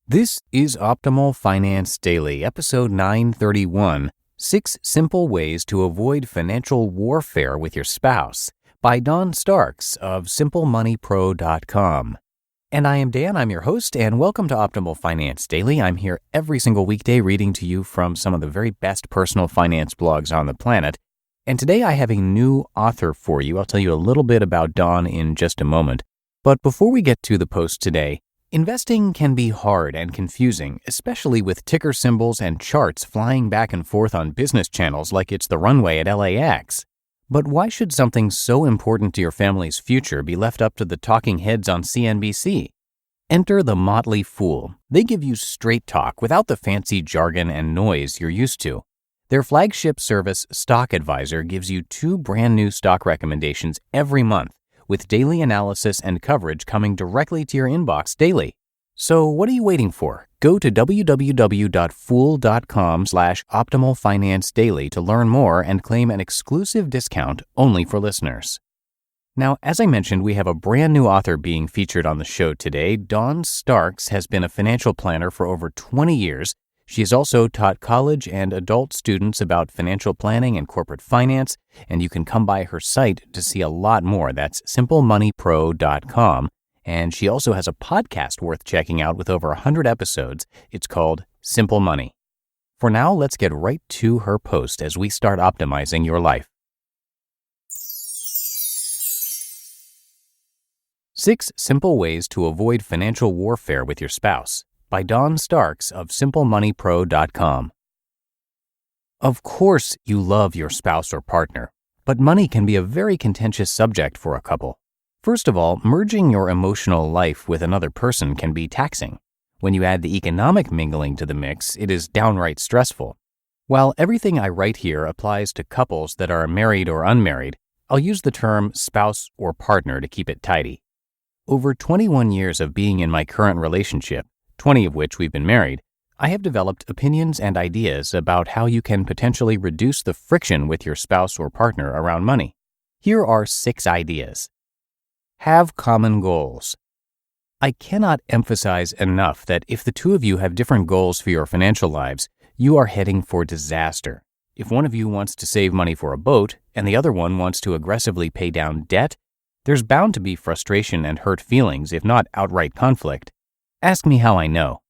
This is Optimal Finance Daily, episode 931, 6 Simple Ways to Avoid Financial Warfare with Your Spouse, by Don Starks of SimpleMoneyPro.com. And I am Dan, I'm your host, and welcome to Optimal Finance Daily. I'm here every single weekday reading to you from some of the very best personal finance blogs on the planet. And today I have a new author for you. I'll tell you a little bit about Don in just a moment. But before we get to the post today, investing can be hard and confusing, especially with ticker symbols and charts flying back and forth on business channels like it's the runway at LAX. But why should something so important to your family's future be left up to the talking heads on CNBC? Enter the Motley Fool. They give you straight talk without the fancy jargon and noise you're used to. Their flagship service, Stock Advisor, gives you 2 brand new stock recommendations every month, with daily analysis and coverage coming directly to your inbox daily. So what are you waiting for? Go to www.fool.com/optimalfinancedaily to learn more and claim an exclusive discount only for listeners. Now, as I mentioned, we have a brand new author being featured on the show today. Don Starks has been a financial planner for over 20 years. She has also taught college and adult students about financial planning and corporate finance, and you can come by her site to see a lot more. That's SimpleMoneyPro.com. And she also has a podcast worth checking out with over 100 episodes. It's called Simple Money. For now, let's get right to her post as we start optimizing your life. 6 Simple Ways to Avoid Financial Warfare with Your Spouse, by Don Starks of SimpleMoneyPro.com. Of course, you love your spouse or partner, but money can be a very contentious subject for a couple. First of all, merging your emotional life with another person can be taxing. When you add the economic mingling to the mix, it is downright stressful. While everything I write here applies to couples that are married or unmarried, I'll use the term spouse or partner to keep it tidy. Over 21 years of being in my current relationship, 20 of which we've been married, I have developed opinions and ideas about how you can potentially reduce the friction with your spouse or partner around money. Here are 6 ideas. Have common goals. I cannot emphasize enough that if the two of you have different goals for your financial lives, you are heading for disaster. If one of you wants to save money for a boat and the other one wants to aggressively pay down debt, there's bound to be frustration and hurt feelings, if not outright conflict. Ask me how I know.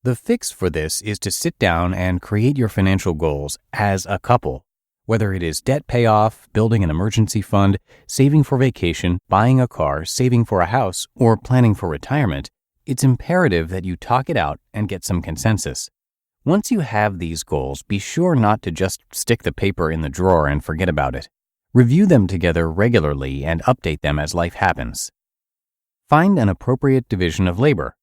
The fix for this is to sit down and create your financial goals as a couple. Whether it is debt payoff, building an emergency fund, saving for vacation, buying a car, saving for a house, or planning for retirement, it's imperative that you talk it out and get some consensus. Once you have these goals, be sure not to just stick the paper in the drawer and forget about it. Review them together regularly and update them as life happens. Find an appropriate division of labor.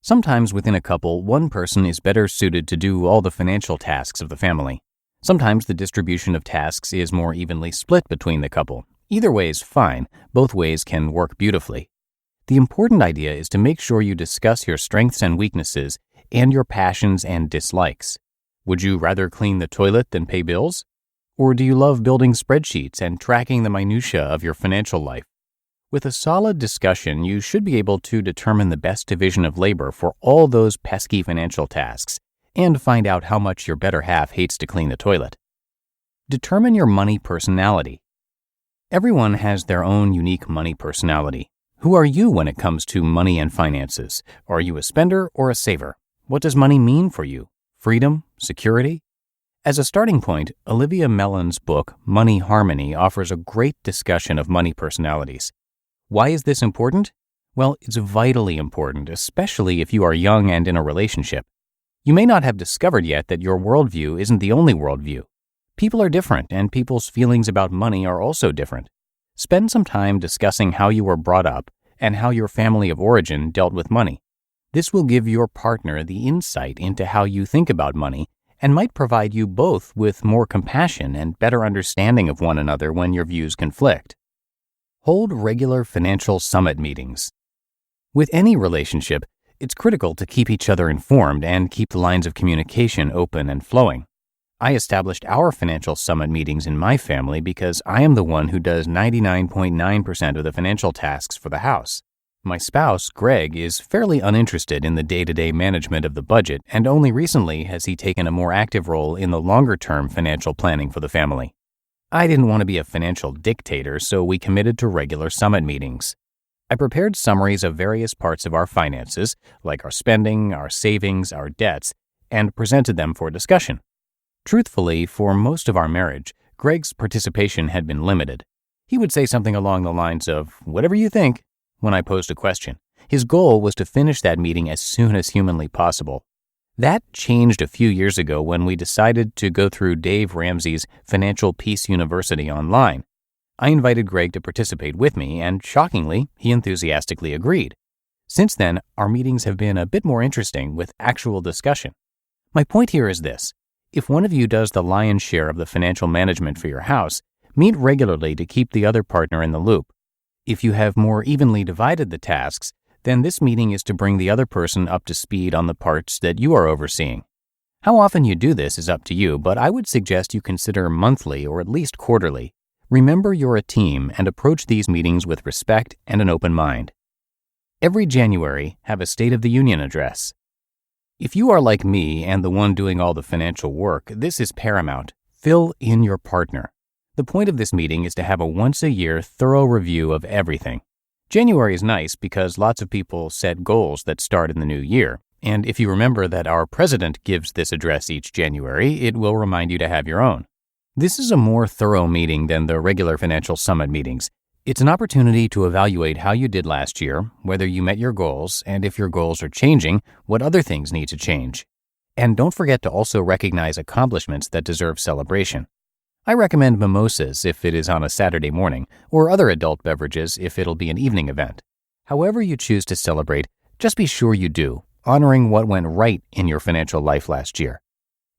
Sometimes within a couple, one person is better suited to do all the financial tasks of the family. Sometimes the distribution of tasks is more evenly split between the couple. Either way is fine. Both ways can work beautifully. The important idea is to make sure you discuss your strengths and weaknesses and your passions and dislikes. Would you rather clean the toilet than pay bills? Or do you love building spreadsheets and tracking the minutiae of your financial life? With a solid discussion, you should be able to determine the best division of labor for all those pesky financial tasks and find out how much your better half hates to clean the toilet. Determine your money personality. Everyone has their own unique money personality. Who are you when it comes to money and finances? Are you a spender or a saver? What does money mean for you? Freedom? Security? As a starting point, Olivia Mellon's book, Money Harmony, offers a great discussion of money personalities. Why is this important? Well, it's vitally important, especially if you are young and in a relationship. You may not have discovered yet that your worldview isn't the only worldview. People are different, and people's feelings about money are also different. Spend some time discussing how you were brought up and how your family of origin dealt with money. This will give your partner the insight into how you think about money and might provide you both with more compassion and better understanding of one another when your views conflict. Hold regular financial summit meetings. With any relationship, it's critical to keep each other informed and keep the lines of communication open and flowing. I established our financial summit meetings in my family because I am the one who does 99.9% of the financial tasks for the house. My spouse, Greg, is fairly uninterested in the day-to-day management of the budget, and only recently has he taken a more active role in the longer-term financial planning for the family. I didn't want to be a financial dictator, so we committed to regular summit meetings. I prepared summaries of various parts of our finances, like our spending, our savings, our debts, and presented them for discussion. Truthfully, for most of our marriage, Greg's participation had been limited. He would say something along the lines of, "Whatever you think," when I posed a question. His goal was to finish that meeting as soon as humanly possible. That changed a few years ago when we decided to go through Dave Ramsey's Financial Peace University online. I invited Greg to participate with me, and shockingly, he enthusiastically agreed. Since then, our meetings have been a bit more interesting with actual discussion. My point here is this. If one of you does the lion's share of the financial management for your house, meet regularly to keep the other partner in the loop. If you have more evenly divided the tasks, then this meeting is to bring the other person up to speed on the parts that you are overseeing. How often you do this is up to you, but I would suggest you consider monthly or at least quarterly. Remember you're a team and approach these meetings with respect and an open mind. Every January, have a State of the Union address. If you are like me and the one doing all the financial work, this is paramount. Fill in your partner. The point of this meeting is to have a once-a-year thorough review of everything. January is nice because lots of people set goals that start in the new year, and if you remember that our president gives this address each January, it will remind you to have your own. This is a more thorough meeting than the regular financial summit meetings. It's an opportunity to evaluate how you did last year, whether you met your goals, and if your goals are changing, what other things need to change. And don't forget to also recognize accomplishments that deserve celebration. I recommend mimosas if it is on a Saturday morning, or other adult beverages if it'll be an evening event. However you choose to celebrate, just be sure you do, honoring what went right in your financial life last year.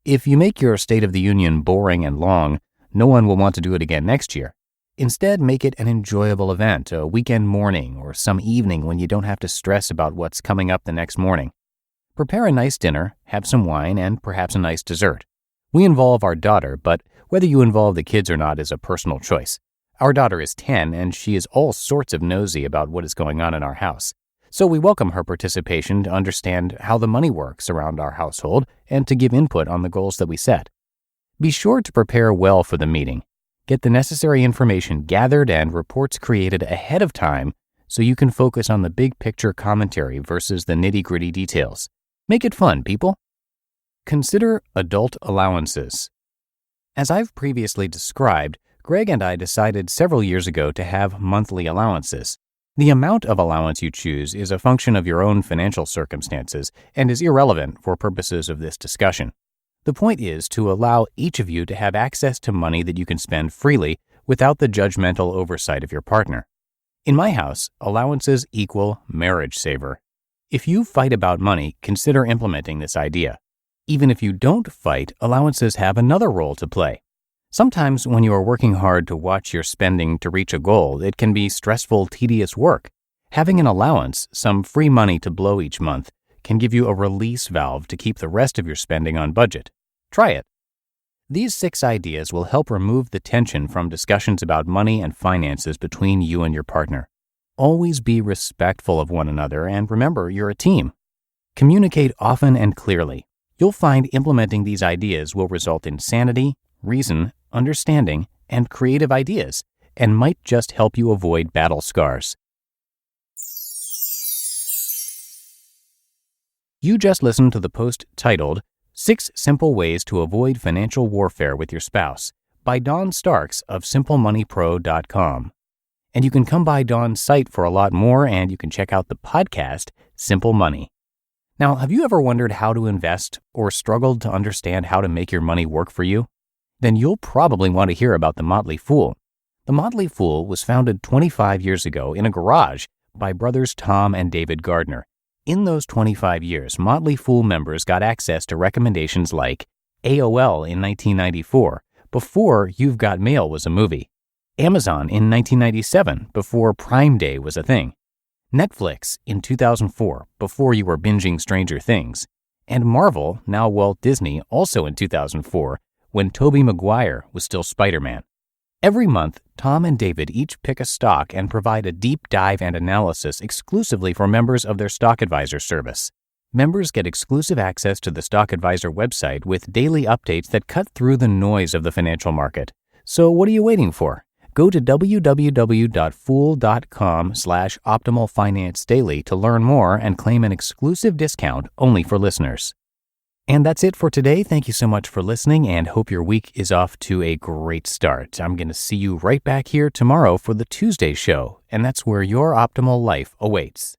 If you make your State of the Union boring and long, no one will want to do it again next year. Instead, make it an enjoyable event, a weekend morning or some evening when you don't have to stress about what's coming up the next morning. Prepare a nice dinner, have some wine, and perhaps a nice dessert. We involve our daughter, but whether you involve the kids or not is a personal choice. Our daughter is 10, and she is all sorts of nosy about what is going on in our house. So we welcome her participation to understand how the money works around our household and to give input on the goals that we set. Be sure to prepare well for the meeting. Get the necessary information gathered and reports created ahead of time so you can focus on the big picture commentary versus the nitty-gritty details. Make it fun, people. Consider adult allowances. As I've previously described, Greg and I decided several years ago to have monthly allowances. The amount of allowance you choose is a function of your own financial circumstances and is irrelevant for purposes of this discussion. The point is to allow each of you to have access to money that you can spend freely without the judgmental oversight of your partner. In my house, allowances equal marriage saver. If you fight about money, consider implementing this idea. Even if you don't fight, allowances have another role to play. Sometimes when you are working hard to watch your spending to reach a goal, it can be stressful, tedious work. Having an allowance, some free money to blow each month, can give you a release valve to keep the rest of your spending on budget. Try it. These 6 ideas will help remove the tension from discussions about money and finances between you and your partner. Always be respectful of one another and remember you're a team. Communicate often and clearly. You'll find implementing these ideas will result in sanity, reason, understanding, and creative ideas, and might just help you avoid battle scars. You just listened to the post titled 6 Simple Ways to Avoid Financial Warfare with Your Spouse by Don Starks of SimpleMoneyPro.com. And you can come by Don's site for a lot more, and you can check out the podcast, Simple Money. Now, have you ever wondered how to invest or struggled to understand how to make your money work for you? Then you'll probably want to hear about the Motley Fool. The Motley Fool was founded 25 years ago in a garage by brothers Tom and David Gardner. In those 25 years, Motley Fool members got access to recommendations like AOL in 1994, before You've Got Mail was a movie, Amazon in 1997, before Prime Day was a thing, Netflix in 2004, before you were binging Stranger Things, and Marvel, now Walt Disney, also in 2004, when Tobey Maguire was still Spider-Man. Every month, Tom and David each pick a stock and provide a deep dive and analysis exclusively for members of their Stock Advisor service. Members get exclusive access to the Stock Advisor website with daily updates that cut through the noise of the financial market. So what are you waiting for? Go to www.fool.com/optimalfinancedaily to learn more and claim an exclusive discount only for listeners. And that's it for today. Thank you so much for listening and hope your week is off to a great start. I'm going to see you right back here tomorrow for the Tuesday show, and that's where your optimal life awaits.